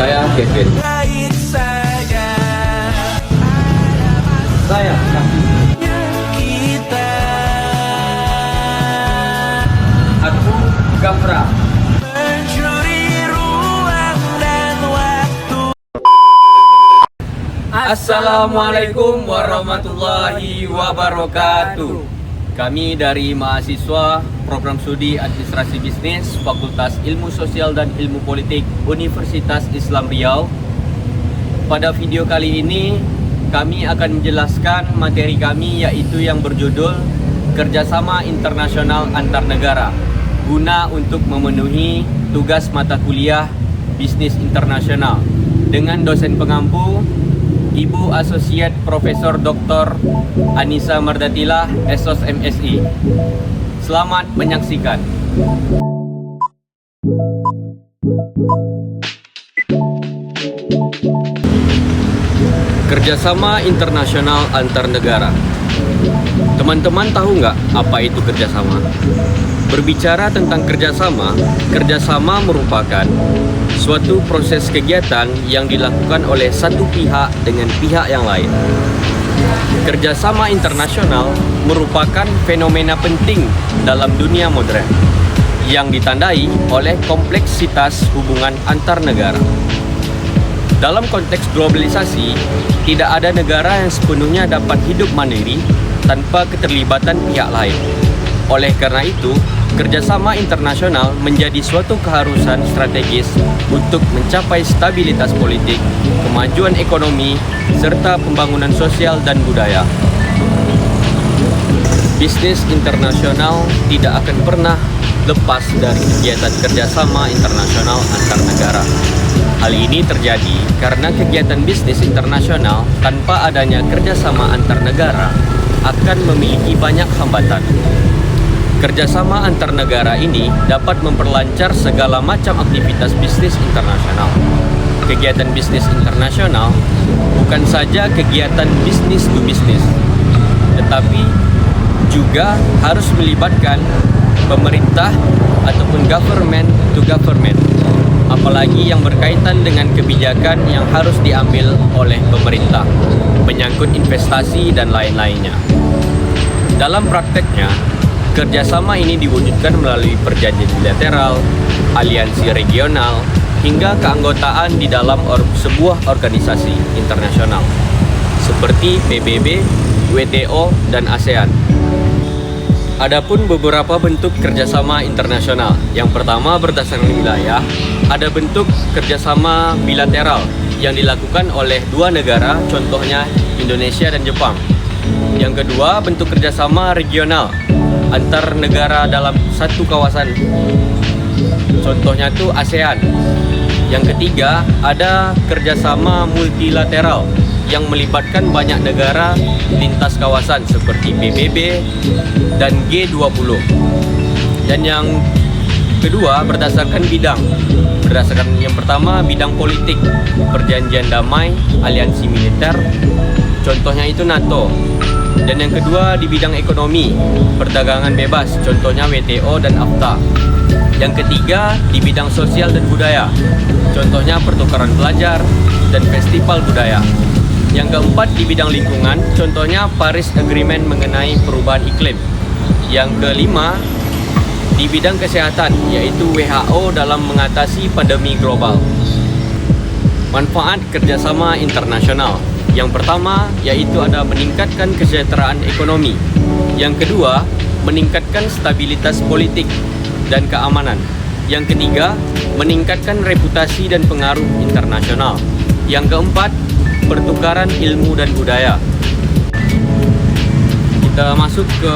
Saya Kevin. Baik saja Saya kita Aku Gafra. mencuri ruang dan waktu. Assalamualaikum warahmatullahi wabarakatuh. Kami dari mahasiswa Program Studi Administrasi Bisnis Fakultas Ilmu Sosial dan Ilmu Politik Universitas Islam Riau. Pada video kali ini kami akan menjelaskan materi kami, yaitu yang berjudul Kerjasama Internasional Antar Negara, guna untuk memenuhi tugas mata kuliah Bisnis Internasional, dengan dosen pengampu Ibu Asosiat Profesor Dr. Anissa Mardatilah, SOS MSI. Selamat menyaksikan. Kerjasama internasional antar negara. Teman-teman tahu nggak apa itu kerjasama? Berbicara tentang kerjasama merupakan suatu proses kegiatan yang dilakukan oleh satu pihak dengan pihak yang lain. Kerjasama internasional merupakan fenomena penting dalam dunia modern yang ditandai oleh kompleksitas hubungan antar negara. Dalam konteks globalisasi, tidak ada negara yang sepenuhnya dapat hidup mandiri tanpa keterlibatan pihak lain. Oleh karena itu, kerjasama internasional menjadi suatu keharusan strategis untuk mencapai stabilitas politik, kemajuan ekonomi, serta pembangunan sosial dan budaya. Bisnis internasional tidak akan pernah lepas dari kegiatan kerjasama internasional antar negara. Hal ini terjadi karena kegiatan bisnis internasional tanpa adanya kerjasama antar negara akan memiliki banyak hambatan. Kerjasama antar negara ini dapat memperlancar segala macam aktivitas bisnis internasional. Kegiatan bisnis internasional bukan saja kegiatan bisnis to bisnis, tetapi juga harus melibatkan pemerintah ataupun government to government, apalagi yang berkaitan dengan kebijakan yang harus diambil oleh pemerintah, menyangkut investasi dan lain-lainnya. Dalam prakteknya, kerjasama ini diwujudkan melalui perjanjian bilateral, aliansi regional, hingga keanggotaan di dalam sebuah organisasi internasional seperti PBB, WTO, dan ASEAN. Adapun beberapa bentuk kerjasama internasional. Yang pertama, berdasarkan wilayah, ada bentuk kerjasama bilateral yang dilakukan oleh dua negara, contohnya Indonesia dan Jepang. Yang kedua, bentuk kerjasama regional antar negara dalam satu kawasan, contohnya itu ASEAN. Yang ketiga, ada kerjasama multilateral yang melibatkan banyak negara lintas kawasan seperti PBB dan G20. Dan yang kedua, berdasarkan bidang. Berdasarkan yang pertama, bidang politik, perjanjian damai, aliansi militer, contohnya itu NATO. Dan yang kedua, di bidang ekonomi, perdagangan bebas, contohnya WTO dan AFTA. Yang ketiga, di bidang sosial dan budaya, contohnya pertukaran pelajar dan festival budaya. Yang keempat, di bidang lingkungan, contohnya Paris Agreement mengenai perubahan iklim. Yang kelima, di bidang kesehatan, yaitu WHO dalam mengatasi pandemi global. Manfaat kerjasama internasional. Yang pertama, yaitu ada meningkatkan kesejahteraan ekonomi. Yang kedua, meningkatkan stabilitas politik dan keamanan. Yang ketiga, meningkatkan reputasi dan pengaruh internasional. Yang keempat, pertukaran ilmu dan budaya. Kita masuk ke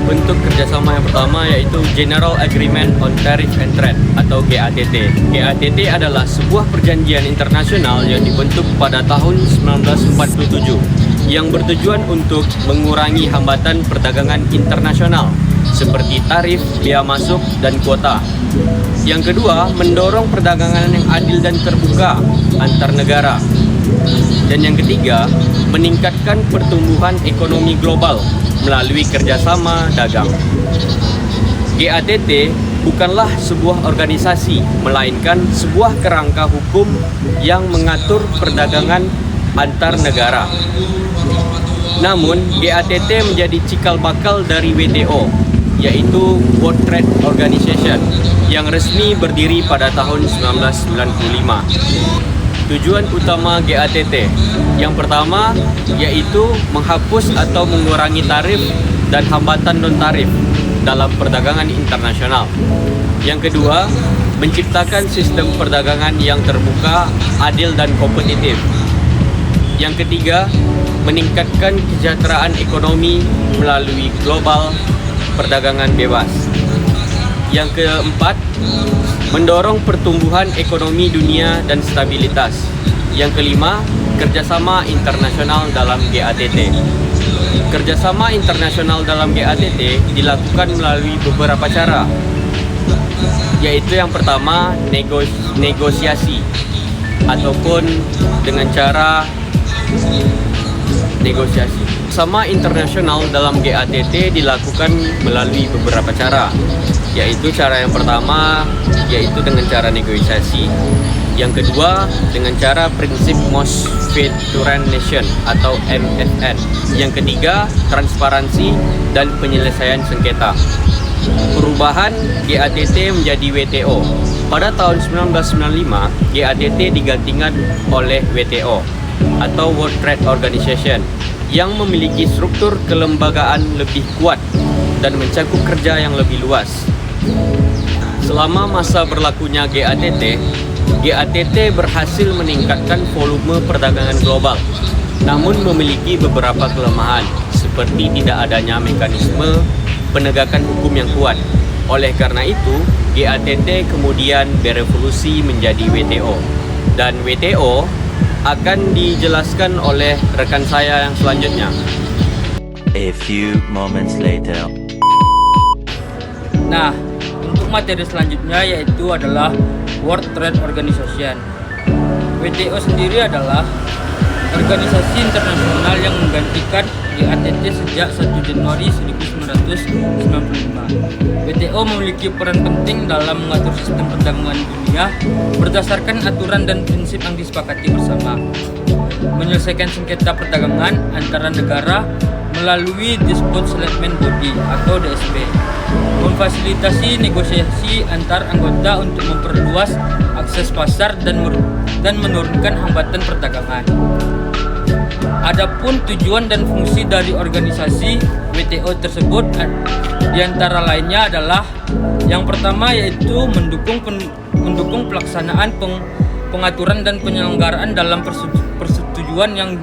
bentuk kerjasama yang pertama, yaitu General Agreement on Tariff and Trade atau GATT. GATT adalah sebuah perjanjian internasional yang dibentuk pada tahun 1947 yang bertujuan untuk mengurangi hambatan perdagangan internasional seperti tarif, bea masuk, dan kuota. Yang kedua, mendorong perdagangan yang adil dan terbuka antar negara. Dan yang ketiga, meningkatkan pertumbuhan ekonomi global melalui kerjasama dagang. GATT bukanlah sebuah organisasi, melainkan sebuah kerangka hukum yang mengatur perdagangan antar negara. Namun, GATT menjadi cikal bakal dari WTO, yaitu World Trade Organization, yang resmi berdiri pada tahun 1995. Tujuan utama GATT yang pertama yaitu menghapus atau mengurangi tarif dan hambatan non-tarif dalam perdagangan internasional. Yang kedua, menciptakan sistem perdagangan yang terbuka, adil dan kompetitif. Yang ketiga, meningkatkan kesejahteraan ekonomi melalui global perdagangan bebas. Yang keempat, mendorong pertumbuhan ekonomi dunia dan stabilitas. Yang kelima, kerjasama internasional dalam GATT. Kerjasama internasional dalam GATT dilakukan melalui beberapa cara, yaitu yang pertama, negosiasi ataupun dengan cara negosiasi. Kerjasama internasional dalam GATT dilakukan melalui beberapa cara, yaitu cara yang pertama yaitu dengan cara negosiasi, yang kedua dengan cara prinsip Most Favored Nation atau MFN, yang ketiga transparansi dan penyelesaian sengketa. Perubahan GATT menjadi WTO. Pada tahun 1995, GATT digantikan oleh WTO atau World Trade Organization yang memiliki struktur kelembagaan lebih kuat dan mencakup kerja yang lebih luas. Selama masa berlakunya GATT berhasil meningkatkan volume perdagangan global, namun memiliki beberapa kelemahan seperti tidak adanya mekanisme penegakan hukum yang kuat. Oleh karena itu, GATT kemudian berevolusi menjadi WTO. Dan WTO akan dijelaskan oleh rekan saya yang selanjutnya. A few moments later. Nah, untuk materi selanjutnya yaitu adalah World Trade Organization. WTO sendiri adalah organisasi internasional yang menggantikan GATT sejak 1 Januari 1995. WTO memiliki peran penting dalam mengatur sistem perdagangan dunia berdasarkan aturan dan prinsip yang disepakati bersama, menyelesaikan sengketa perdagangan antara negara melalui Dispute Settlement Body atau DSB, memfasilitasi negosiasi antar anggota untuk memperluas akses pasar dan menurunkan hambatan perdagangan. Adapun tujuan dan fungsi dari organisasi WTO tersebut diantara lainnya adalah yang pertama yaitu mendukung pelaksanaan pengaturan dan penyelenggaraan dalam persetujuan yang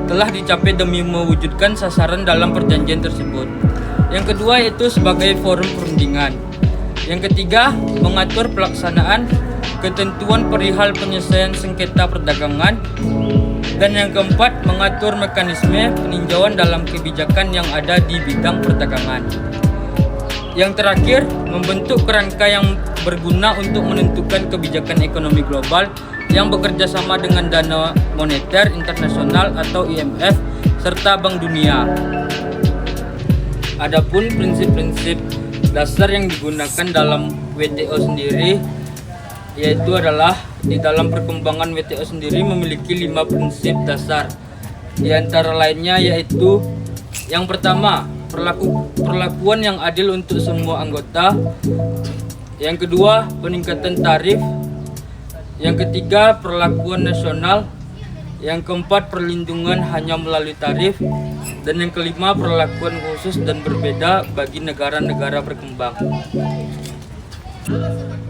telah dicapai demi mewujudkan sasaran dalam perjanjian tersebut. Yang kedua yaitu sebagai forum perundingan. Yang ketiga, mengatur pelaksanaan ketentuan perihal penyelesaian sengketa perdagangan. Dan yang keempat, mengatur mekanisme peninjauan dalam kebijakan yang ada di bidang perdagangan. Yang terakhir, membentuk kerangka yang berguna untuk menentukan kebijakan ekonomi global yang bekerja sama dengan Dana Moneter Internasional atau IMF serta Bank Dunia. Adapun prinsip-prinsip dasar yang digunakan dalam WTO sendiri yaitu adalah di dalam perkembangan WTO sendiri memiliki 5 prinsip dasar. Di antara lainnya yaitu yang pertama, perlakuan yang adil untuk semua anggota. Yang kedua, peningkatan tarif. Yang ketiga, perlakuan nasional. Yang keempat, perlindungan hanya melalui tarif. Dan yang kelima, perlakuan khusus dan berbeda bagi negara-negara berkembang.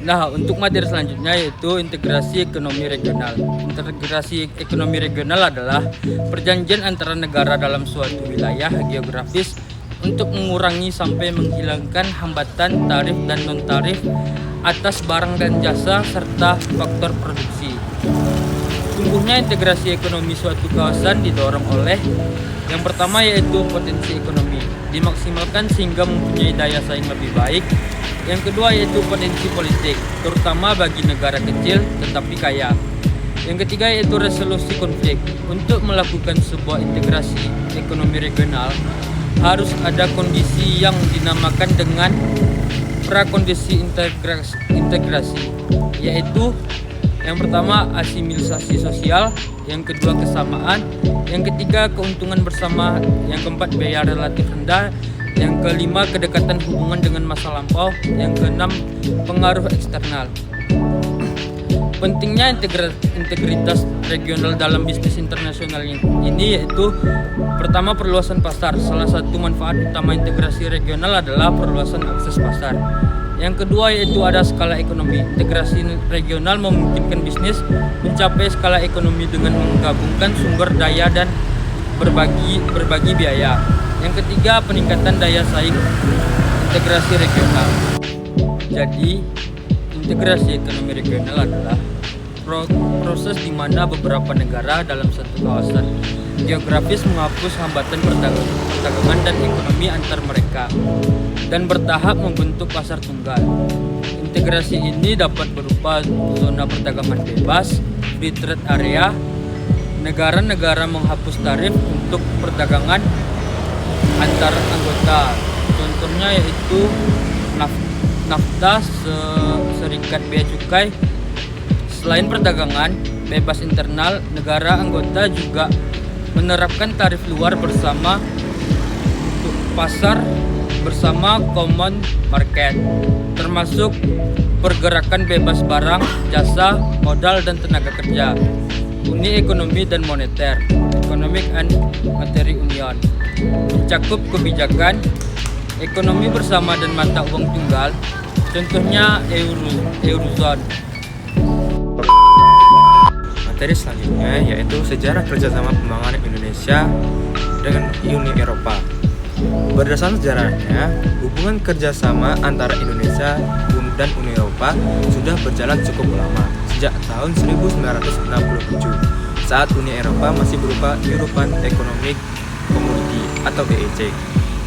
Nah, untuk materi selanjutnya yaitu integrasi ekonomi regional. Integrasi ekonomi regional adalah perjanjian antara negara dalam suatu wilayah geografis untuk mengurangi sampai menghilangkan hambatan tarif dan non-tarif atas barang dan jasa serta faktor produksi. Tumbuhnya integrasi ekonomi suatu kawasan didorong oleh yang pertama yaitu potensi ekonomi, dimaksimalkan sehingga mempunyai daya saing lebih baik. Yang kedua yaitu potensi politik, terutama bagi negara kecil tetapi kaya. Yang ketiga yaitu resolusi konflik. Untuk melakukan sebuah integrasi ekonomi regional harus ada kondisi yang dinamakan dengan prakondisi integrasi, yaitu yang pertama asimilasi sosial, yang kedua kesamaan, yang ketiga keuntungan bersama, yang keempat biaya relatif rendah, yang kelima kedekatan hubungan dengan masa lampau, yang keenam pengaruh eksternal. Pentingnya integritas regional dalam bisnis internasional ini yaitu pertama perluasan pasar. Salah satu manfaat utama integrasi regional adalah perluasan akses pasar. Yang kedua yaitu ada skala ekonomi. Integrasi regional memungkinkan bisnis mencapai skala ekonomi dengan menggabungkan sumber daya dan berbagi biaya. Yang ketiga peningkatan daya saing integrasi regional. Jadi integrasi ekonomi regional adalah proses di mana beberapa negara dalam satu kawasan geografis menghapus hambatan perdagangan dan ekonomi antar mereka dan bertahap membentuk pasar tunggal. Integrasi ini dapat berupa zona perdagangan bebas, free trade area, negara-negara menghapus tarif untuk perdagangan antar anggota. Contohnya yaitu NAFTA, Serikat Bea Cukai. Selain perdagangan bebas internal, negara anggota juga menerapkan tarif luar bersama untuk pasar bersama common market, termasuk pergerakan bebas barang, jasa, modal, dan tenaga kerja. Uni Ekonomi dan Moneter, Economic and Monetary Union, mencakup kebijakan ekonomi bersama dan mata uang tunggal, contohnya Eurozone. Materi selanjutnya yaitu sejarah kerjasama pembangunan Indonesia dengan Uni Eropa. Berdasarkan sejarahnya, hubungan kerjasama antara Indonesia dan Uni Eropa sudah berjalan cukup lama, sejak tahun 1967, saat Uni Eropa masih berupa European Economic Community atau EEC.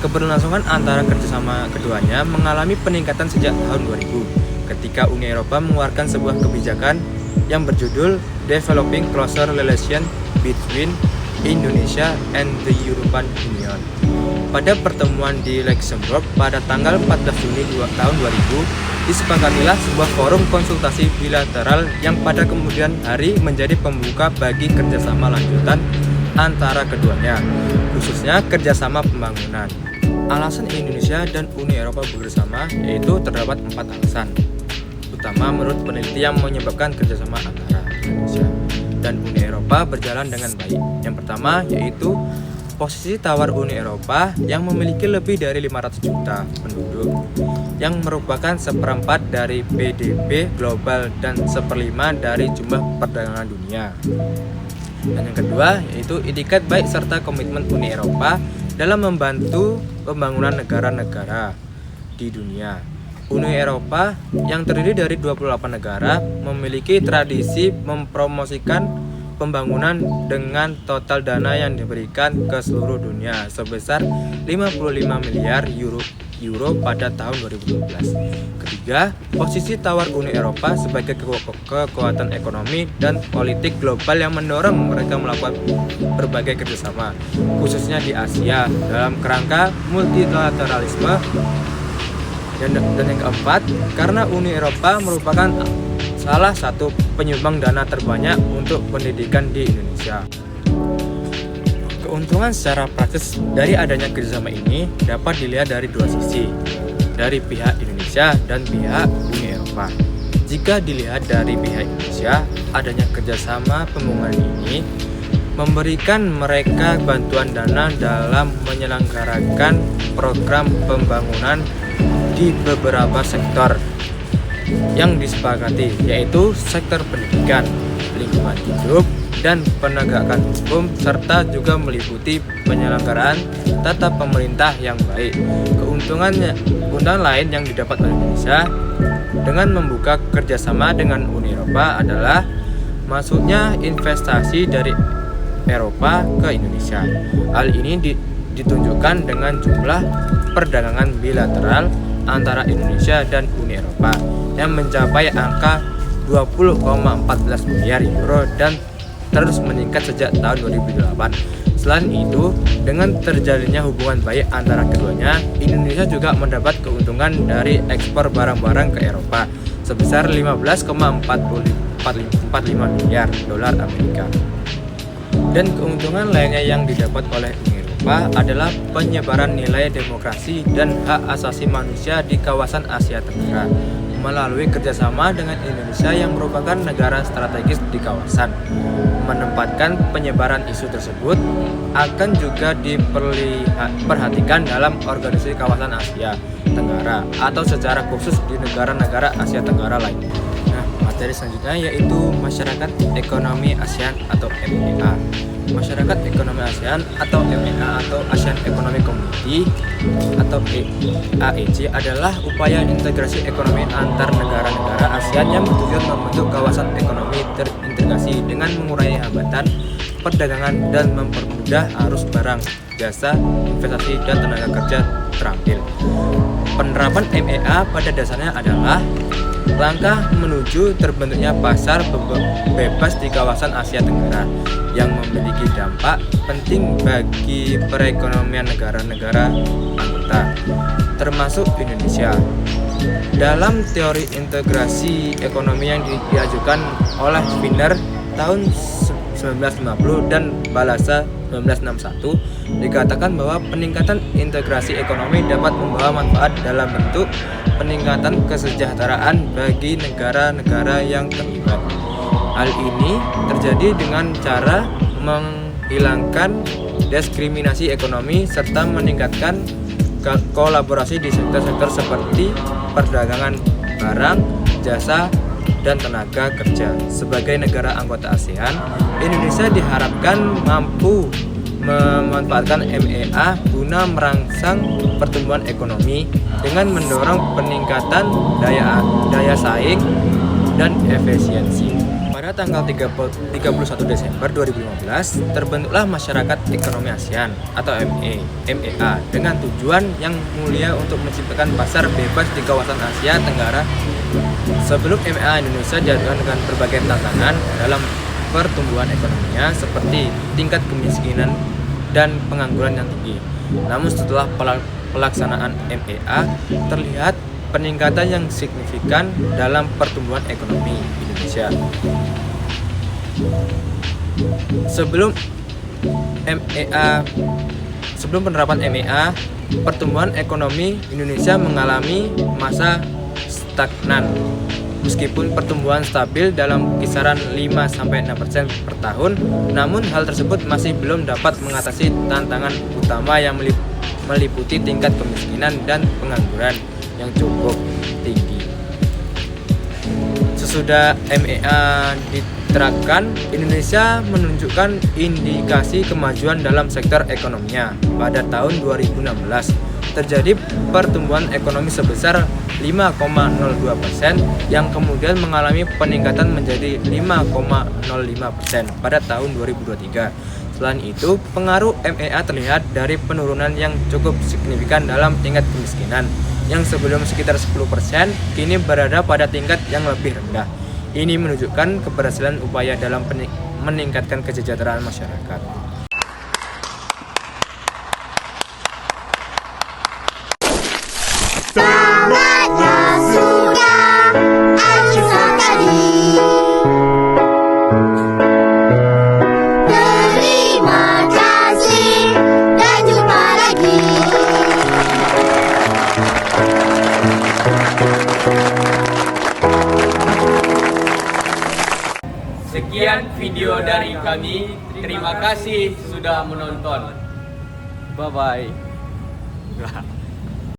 Keberlangsungan antara kerjasama keduanya mengalami peningkatan sejak tahun 2000, ketika Uni Eropa mengeluarkan sebuah kebijakan yang berjudul Developing Closer Relation Between Indonesia and the European Union. Pada pertemuan di Luxembourg pada tanggal 14 Juni tahun 2000, disepakatilah sebuah forum konsultasi bilateral yang pada kemudian hari menjadi pembuka bagi kerjasama lanjutan antara keduanya, khususnya kerjasama pembangunan. Alasan Indonesia dan Uni Eropa bersama yaitu terdapat 4 alasan utama menurut peneliti yang menyebabkan kerjasama antara Indonesia dan Uni Eropa berjalan dengan baik. Yang pertama yaitu posisi tawar Uni Eropa yang memiliki lebih dari 500 juta penduduk, yang merupakan seperempat dari PDB global dan 1/5 dari jumlah perdagangan dunia. Dan yang kedua yaitu itikat baik serta komitmen Uni Eropa dalam membantu pembangunan negara-negara di dunia. Uni Eropa yang terdiri dari 28 negara memiliki tradisi mempromosikan pembangunan dengan total dana yang diberikan ke seluruh dunia sebesar 55 miliar euro pada tahun 2012. Ketiga, posisi tawar Uni Eropa sebagai kekuatan ekonomi dan politik global yang mendorong mereka melakukan berbagai kerjasama, khususnya di Asia dalam kerangka multilateralisme. Dan yang keempat, karena Uni Eropa merupakan salah satu penyumbang dana terbanyak untuk pendidikan di Indonesia. Keuntungan secara praktis dari adanya kerjasama ini dapat dilihat dari dua sisi, dari pihak Indonesia dan pihak Uni Eropa. Jika dilihat dari pihak Indonesia, adanya kerjasama pembangunan ini memberikan mereka bantuan dana dalam menyelenggarakan program pembangunan di beberapa sektor yang disepakati, yaitu sektor pendidikan, lingkungan hidup, dan penegakan hukum, serta juga meliputi penyelenggaraan tata pemerintah yang baik. Keuntungan lain yang didapat oleh Indonesia dengan membuka kerjasama dengan Uni Eropa adalah masuknya investasi dari Eropa ke Indonesia. Hal ini ditunjukkan dengan jumlah perdagangan bilateral antara Indonesia dan Uni Eropa yang mencapai angka 20,14 miliar euro dan terus meningkat sejak tahun 2008. Selain itu, dengan terjadinya hubungan baik antara keduanya, Indonesia juga mendapat keuntungan dari ekspor barang-barang ke Eropa sebesar 15,45 miliar dolar Amerika. Dan keuntungan lainnya yang didapat oleh Uni Eropa adalah penyebaran nilai demokrasi dan hak asasi manusia di kawasan Asia Tenggara melalui kerjasama dengan Indonesia yang merupakan negara strategis di kawasan. Menempatkan penyebaran isu tersebut akan juga diperhatikan dalam organisasi kawasan Asia Tenggara atau secara khusus di negara-negara Asia Tenggara lainnya. Nah, materi selanjutnya yaitu Masyarakat Ekonomi ASEAN atau MEA. Masyarakat Ekonomi ASEAN atau MEA atau ASEAN Economic Community atau AEC adalah upaya integrasi ekonomi antar negara-negara ASEAN yang bertujuan membentuk kawasan ekonomi terintegrasi dengan mengurangi hambatan perdagangan dan mempermudah arus barang, jasa, investasi, dan tenaga kerja terampil. Penerapan MEA pada dasarnya adalah langkah menuju terbentuknya pasar bebas di kawasan Asia Tenggara yang memiliki dampak penting bagi perekonomian negara-negara anggota, termasuk Indonesia. Dalam teori integrasi ekonomi yang diajukan oleh Spinner tahun 1950 dan Balassa 1961, dikatakan bahwa peningkatan integrasi ekonomi dapat membawa manfaat dalam bentuk peningkatan kesejahteraan bagi negara-negara yang terlibat. Hal ini terjadi dengan cara menghilangkan diskriminasi ekonomi serta meningkatkan kolaborasi di sektor-sektor seperti perdagangan barang, jasa, dan tenaga kerja. Sebagai negara anggota ASEAN, Indonesia diharapkan mampu memanfaatkan MEA guna merangsang pertumbuhan ekonomi dengan mendorong peningkatan daya saing dan efisiensi. Pada tanggal 31 Desember 2015, terbentuklah Masyarakat Ekonomi ASEAN atau MEA dengan tujuan yang mulia untuk menciptakan pasar bebas di kawasan Asia Tenggara. Sebelum MEA, Indonesia dihadapkan dengan berbagai tantangan dalam pertumbuhan ekonominya seperti tingkat kemiskinan dan pengangguran yang tinggi. Namun setelah pelaksanaan MEA, terlihat peningkatan yang signifikan dalam pertumbuhan ekonomi Indonesia. Sebelum penerapan MEA, pertumbuhan ekonomi Indonesia mengalami masa stagnan. Meskipun pertumbuhan stabil dalam kisaran 5-6% per tahun, namun hal tersebut masih belum dapat mengatasi tantangan utama yang meliputi tingkat kemiskinan dan pengangguran yang cukup tinggi. Sesudah MEA diterapkan, Indonesia menunjukkan indikasi kemajuan dalam sektor ekonominya. Pada tahun 2016, terjadi pertumbuhan ekonomi sebesar 5,02% yang kemudian mengalami peningkatan menjadi 5,05% pada tahun 2023. Selain itu, pengaruh MEA terlihat dari penurunan yang cukup signifikan dalam tingkat kemiskinan yang sebelum sekitar 10% kini berada pada tingkat yang lebih rendah. Ini menunjukkan keberhasilan upaya dalam meningkatkan kesejahteraan masyarakat. Saatnya sudah akhir sekali. Terima kasih dan jumpa lagi. Sekian video dari kami. Terima kasih sudah menonton. Bye bye.